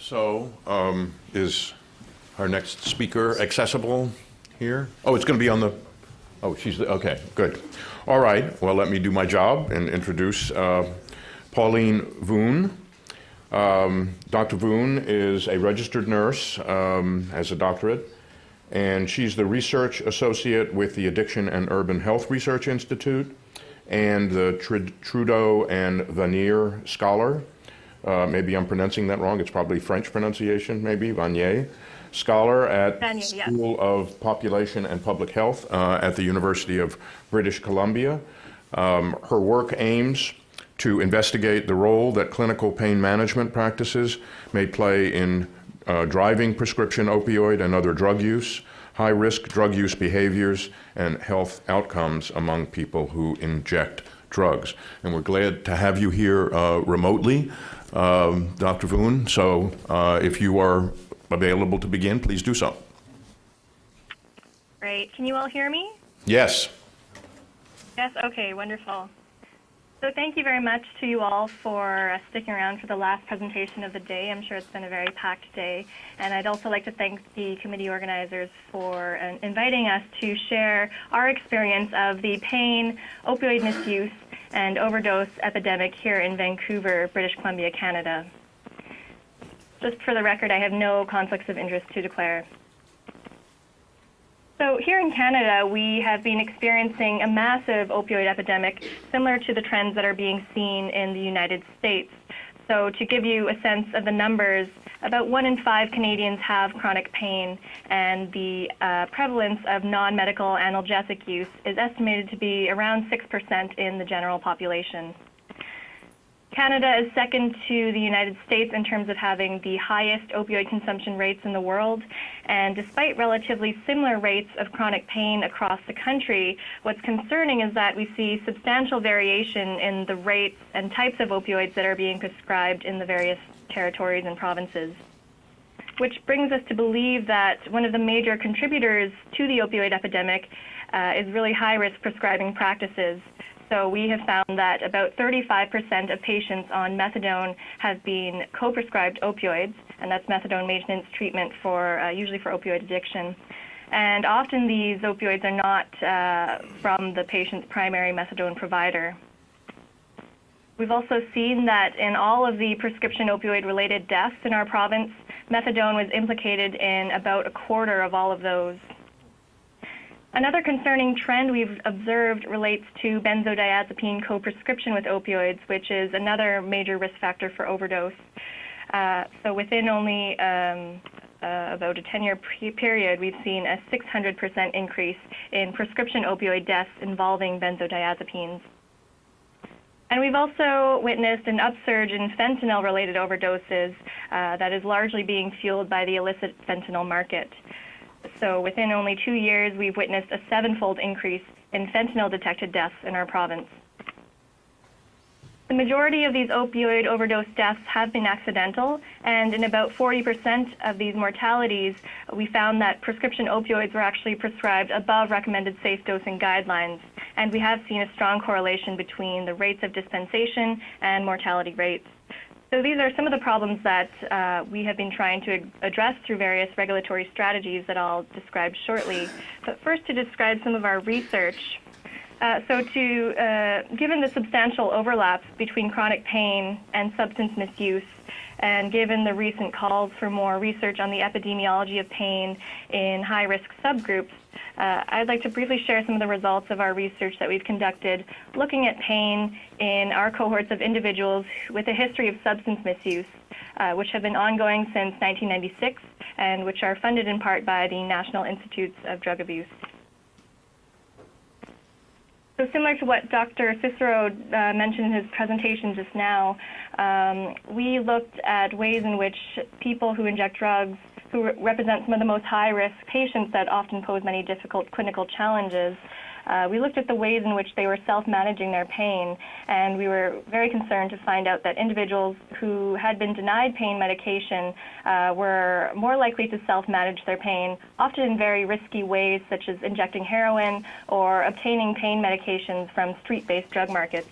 So, is our next speaker accessible here? Oh, it's going to be on the, oh, okay, good. All right, well, let me do my job and introduce Pauline Voon. Dr. Voon is a registered nurse, has a doctorate, and she's the research associate with the Addiction and Urban Health Research Institute and the Trudeau and Vanier Scholar. Maybe I'm pronouncing that wrong. It's probably French pronunciation, maybe, Vanier Scholar at Vanier, School of Population and Public Health at the University of British Columbia. Her work aims to investigate the role that clinical pain management practices may play in driving prescription opioid and other drug use, high-risk drug use behaviors, and health outcomes among people who inject drugs. And we're glad to have you here remotely, Dr. Voon. So if you are available to begin, please do so. Great. Can you all hear me? Yes. Yes? Okay, wonderful. So thank you very much to you all for sticking around for the last presentation of the day. I'm sure it's been a very packed day. And I'd also like to thank the committee organizers for inviting us to share our experience of the pain, opioid misuse, and overdose epidemic here in Vancouver, British Columbia, Canada. Just for the record, I have no conflicts of interest to declare. So here in Canada, we have been experiencing a massive opioid epidemic similar to the trends that are being seen in the United States. So to give you a sense of the numbers, about 1 in 5 Canadians have chronic pain, and the prevalence of non-medical analgesic use is estimated to be around 6% in the general population. Canada is second to the United States in terms of having the highest opioid consumption rates in the world. And despite relatively similar rates of chronic pain across the country, what's concerning is that we see substantial variation in the rates and types of opioids that are being prescribed in the various territories and provinces. Which brings us to believe that one of the major contributors to the opioid epidemic is really high-risk prescribing practices. So we have found that about 35% of patients on methadone have been co-prescribed opioids, and that's methadone maintenance treatment for usually for opioid addiction. And often these opioids are not from the patient's primary methadone provider. We've also seen that in all of the prescription opioid-related deaths in our province, methadone was implicated in about a quarter of all of those. Another concerning trend we've observed relates to benzodiazepine co-prescription with opioids, which is another major risk factor for overdose. So within only about a 10-year period, we've seen a 600% increase in prescription opioid deaths involving benzodiazepines. And we've also witnessed an upsurge in fentanyl-related overdoses that is largely being fueled by the illicit fentanyl market. So within only 2 years, we've witnessed a 7-fold increase in fentanyl-detected deaths in our province. The majority of these opioid overdose deaths have been accidental, and in about 40% of these mortalities, we found that prescription opioids were actually prescribed above recommended safe dosing guidelines, and we have seen a strong correlation between the rates of dispensation and mortality rates. So these are some of the problems that we have been trying to address through various regulatory strategies that I'll describe shortly. But first, to describe some of our research. Given the substantial overlap between chronic pain and substance misuse, and given the recent calls for more research on the epidemiology of pain in high-risk subgroups, I'd like to briefly share some of the results of our research that we've conducted looking at pain in our cohorts of individuals with a history of substance misuse, which have been ongoing since 1996 and which are funded in part by the National Institutes of Drug Abuse. So similar to what Dr. Cicero mentioned in his presentation just now, we looked at ways in which people who inject drugs, who represent some of the most high-risk patients that often pose many difficult clinical challenges, we looked at the ways in which they were self-managing their pain, and we were very concerned to find out that individuals who had been denied pain medication were more likely to self-manage their pain, often in very risky ways, such as injecting heroin or obtaining pain medications from street-based drug markets.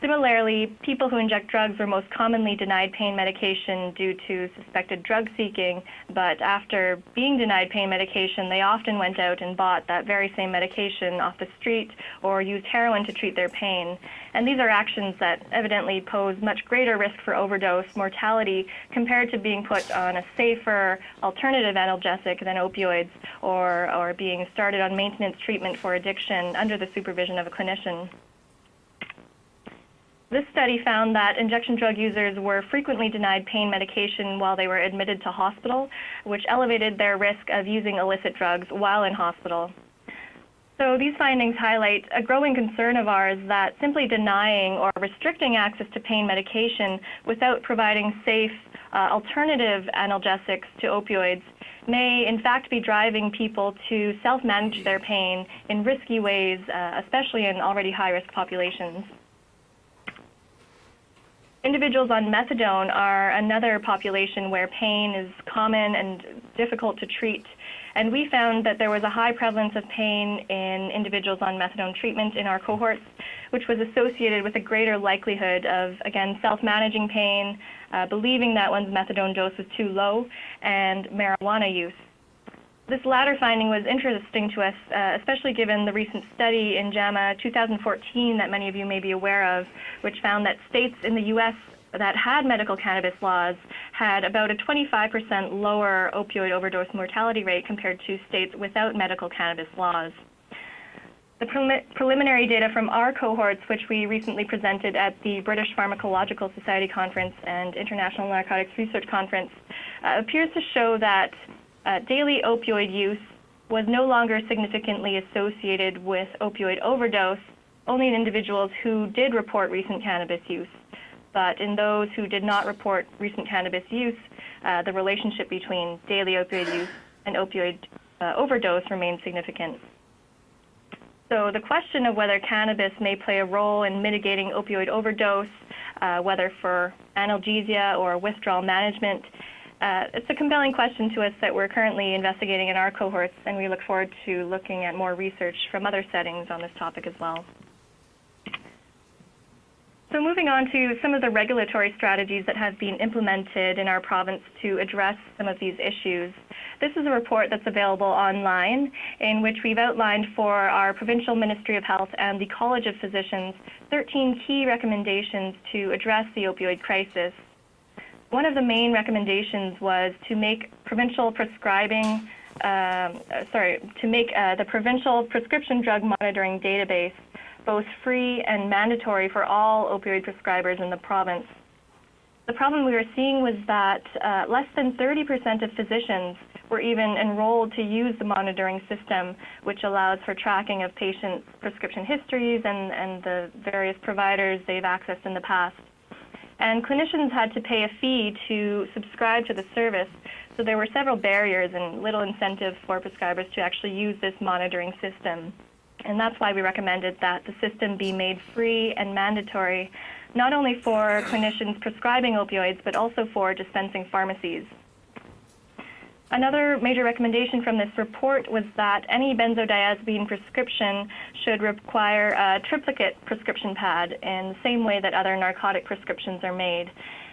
Similarly, people who inject drugs were most commonly denied pain medication due to suspected drug seeking, but after being denied pain medication, they often went out and bought that very same medication off the street or used heroin to treat their pain. And these are actions that evidently pose much greater risk for overdose mortality compared to being put on a safer alternative analgesic than opioids or being started on maintenance treatment for addiction under the supervision of a clinician. This study found that injection drug users were frequently denied pain medication while they were admitted to hospital, which elevated their risk of using illicit drugs while in hospital. So these findings highlight a growing concern of ours that simply denying or restricting access to pain medication without providing safe alternative analgesics to opioids may in fact be driving people to self-manage their pain in risky ways, especially in already high-risk populations. Individuals on methadone are another population where pain is common and difficult to treat. And we found that there was a high prevalence of pain in individuals on methadone treatment in our cohorts, which was associated with a greater likelihood of, again, self-managing pain, believing that one's methadone dose was too low, and marijuana use. This latter finding was interesting to us, especially given the recent study in JAMA 2014 that many of you may be aware of, which found that states in the U.S. that had medical cannabis laws had about a 25% lower opioid overdose mortality rate compared to states without medical cannabis laws. The preliminary data from our cohorts, which we recently presented at the British Pharmacological Society Conference and International Narcotics Research Conference, appears to show that daily opioid use was no longer significantly associated with opioid overdose, only in individuals who did report recent cannabis use. But in those who did not report recent cannabis use, the relationship between daily opioid use and opioid overdose remained significant. So the question of whether cannabis may play a role in mitigating opioid overdose, whether for analgesia or withdrawal management, it's a compelling question to us that we're currently investigating in our cohorts, and we look forward to looking at more research from other settings on this topic as well. So moving on to some of the regulatory strategies that have been implemented in our province to address some of these issues. This is a report that's available online in which we've outlined for our Provincial Ministry of Health and the College of Physicians 13 key recommendations to address the opioid crisis. One of the main recommendations was to make provincial prescribing, the provincial prescription drug monitoring database both free and mandatory for all opioid prescribers in the province. The problem we were seeing was that less than 30% of physicians were even enrolled to use the monitoring system, which allows for tracking of patients' prescription histories and the various providers they've accessed in the past. And clinicians had to pay a fee to subscribe to the service, so there were several barriers and little incentive for prescribers to actually use this monitoring system. And that's why we recommended that the system be made free and mandatory, not only for clinicians prescribing opioids, but also for dispensing pharmacies. Another major recommendation from this report was that any benzodiazepine prescription should require a triplicate prescription pad in the same way that other narcotic prescriptions are made.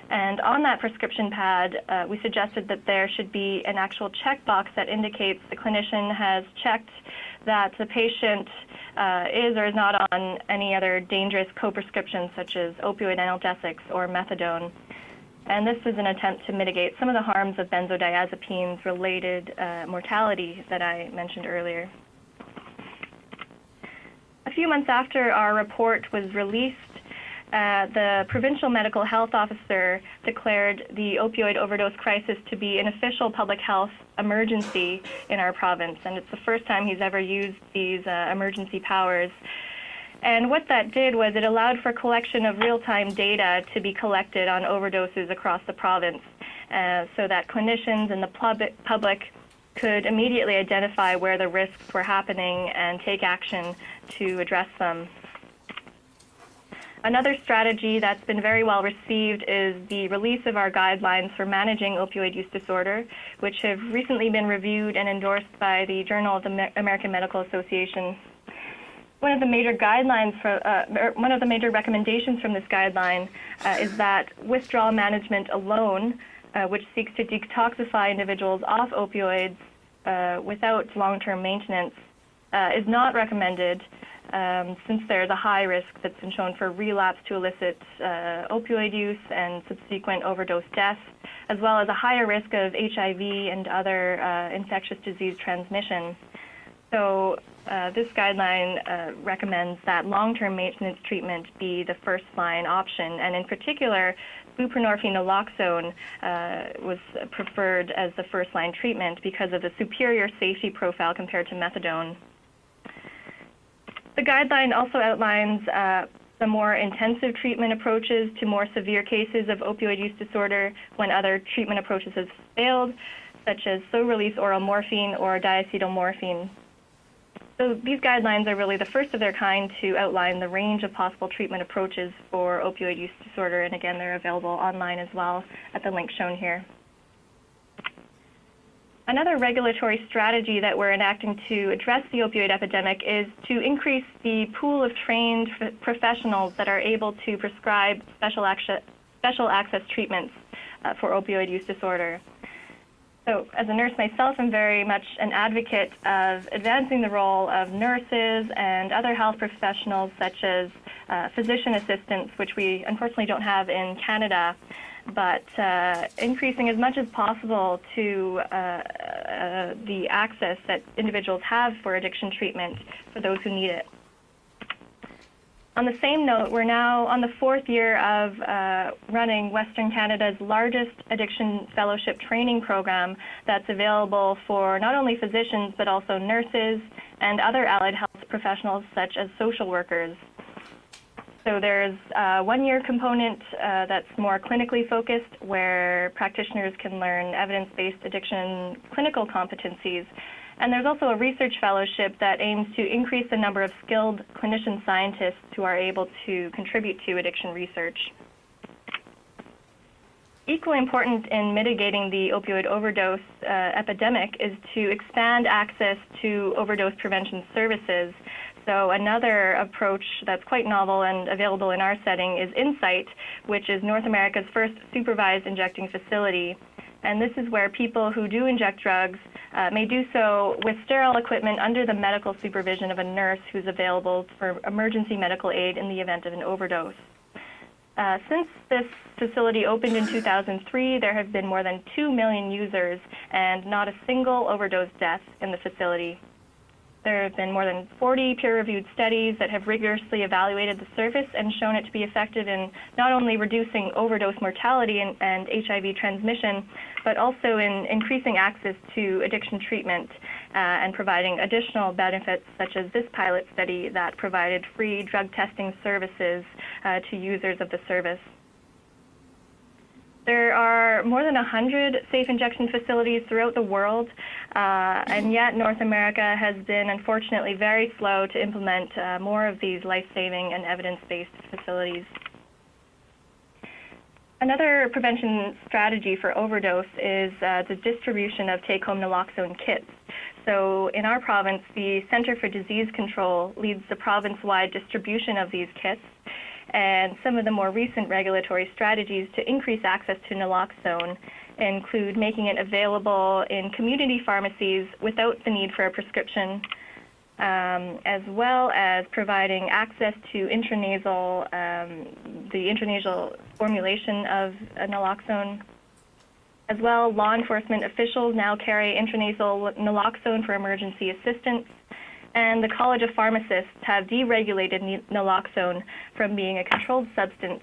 And on that prescription pad, we suggested that there should be an actual checkbox that indicates the clinician has checked that the patient is or is not on any other dangerous co-prescriptions such as opioid analgesics or methadone. And this was an attempt to mitigate some of the harms of benzodiazepines-related mortality that I mentioned earlier. A few months after our report was released, the provincial medical health officer declared the opioid overdose crisis to be an official public health emergency in our province, and it's the first time he's ever used these emergency powers. And what that did was it allowed for collection of real-time data to be collected on overdoses across the province so that clinicians and the public could immediately identify where the risks were happening and take action to address them. Another strategy that's been very well received is the release of our guidelines for managing opioid use disorder, which have recently been reviewed and endorsed by the Journal of the American Medical Association. one of the major guidelines one of the major recommendations from this guideline is that withdrawal management alone, which seeks to detoxify individuals off opioids without long-term maintenance, is not recommended since there's a high risk that's been shown for relapse to illicit opioid use and subsequent overdose death, as well as a higher risk of HIV and other infectious disease transmission. So this guideline recommends that long-term maintenance treatment be the first-line option, and in particular, buprenorphine naloxone was preferred as the first-line treatment because of the superior safety profile compared to methadone. The guideline also outlines the more intensive treatment approaches to more severe cases of opioid use disorder when other treatment approaches have failed, such as slow-release oral morphine or diacetylmorphine. So these guidelines are really the first of their kind to outline the range of possible treatment approaches for opioid use disorder, and again, they're available online as well at the link shown here. Another regulatory strategy that we're enacting to address the opioid epidemic is to increase the pool of trained professionals that are able to prescribe special access treatments for opioid use disorder. So as a nurse myself, I'm very much an advocate of advancing the role of nurses and other health professionals such as physician assistants, which we unfortunately don't have in Canada, but increasing as much as possible to the access that individuals have for addiction treatment for those who need it. On the same note, we're now on the 4th year of running Western Canada's largest addiction fellowship training program that's available for not only physicians but also nurses and other allied health professionals such as social workers. So there's a 1-year component that's more clinically focused, where practitioners can learn evidence-based addiction clinical competencies. And there's also a research fellowship that aims to increase the number of skilled clinician scientists who are able to contribute to addiction research. Equally important in mitigating the opioid overdose epidemic is to expand access to overdose prevention services. So another approach that's quite novel and available in our setting is Insight, which is North America's first supervised injecting facility. And this is where people who do inject drugs may do so with sterile equipment under the medical supervision of a nurse who's available for emergency medical aid in the event of an overdose. Since this facility opened in 2003, there have been more than 2 million users and not a single overdose death in the facility. There have been more than 40 peer-reviewed studies that have rigorously evaluated the service and shown it to be effective in not only reducing overdose mortality and HIV transmission, but also in increasing access to addiction treatment and providing additional benefits, such as this pilot study that provided free drug testing services to users of the service. There are more than 100 safe injection facilities throughout the world, and yet North America has been unfortunately very slow to implement more of these life-saving and evidence-based facilities. Another prevention strategy for overdose is the distribution of take-home naloxone kits. So in our province, the Centre for Disease Control leads the province-wide distribution of these kits. And some of the more recent regulatory strategies to increase access to naloxone include making it available in community pharmacies without the need for a prescription, as well as providing access to intranasal, the intranasal formulation of naloxone. As well, law enforcement officials now carry intranasal naloxone for emergency assistance. And the College of Pharmacists have deregulated naloxone from being a controlled substance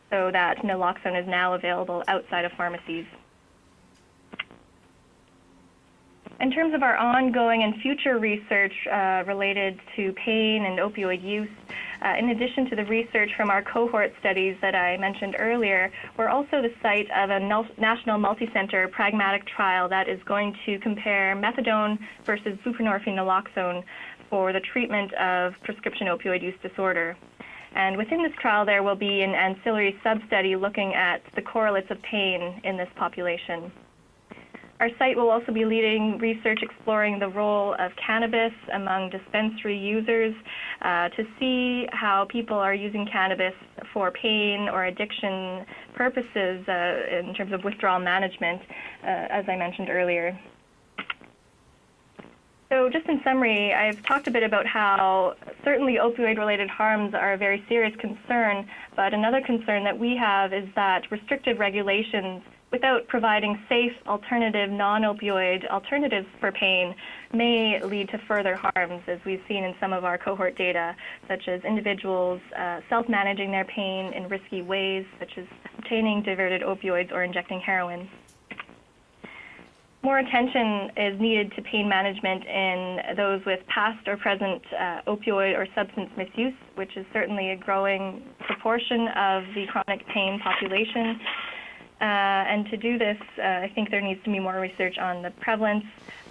so that naloxone is now available outside of pharmacies. In terms of our ongoing and future research related to pain and opioid use, in addition to the research from our cohort studies that I mentioned earlier, we're also the site of a national multi-center pragmatic trial that is going to compare methadone versus buprenorphine naloxone for the treatment of prescription opioid use disorder. And within this trial, there will be an ancillary sub-study looking at the correlates of pain in this population. Our site will also be leading research exploring the role of cannabis among dispensary users to see how people are using cannabis for pain or addiction purposes in terms of withdrawal management, as I mentioned earlier. So just in summary, I've talked a bit about how certainly opioid-related harms are a very serious concern, but another concern that we have is that restrictive regulations without providing safe, alternative, non-opioid alternatives for pain may lead to further harms, as we've seen in some of our cohort data, such as individuals self-managing their pain in risky ways, such as obtaining diverted opioids or injecting heroin. More attention is needed to pain management in those with past or present opioid or substance misuse, which is certainly a growing proportion of the chronic pain population. And to do this, I think there needs to be more research on the prevalence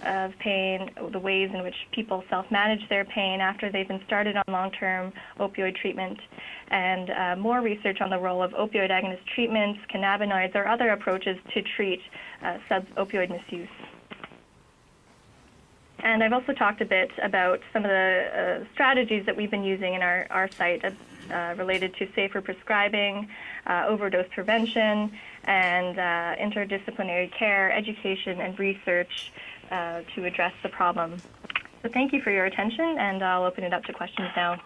of pain, the ways in which people self-manage their pain after they've been started on long-term opioid treatment, and more research on the role of opioid agonist treatments, cannabinoids, or other approaches to treat sub-opioid misuse. And I've also talked a bit about some of the strategies that we've been using in our site related to safer prescribing, overdose prevention, and interdisciplinary care, education, and research to address the problem. So thank you for your attention, and I'll open it up to questions now.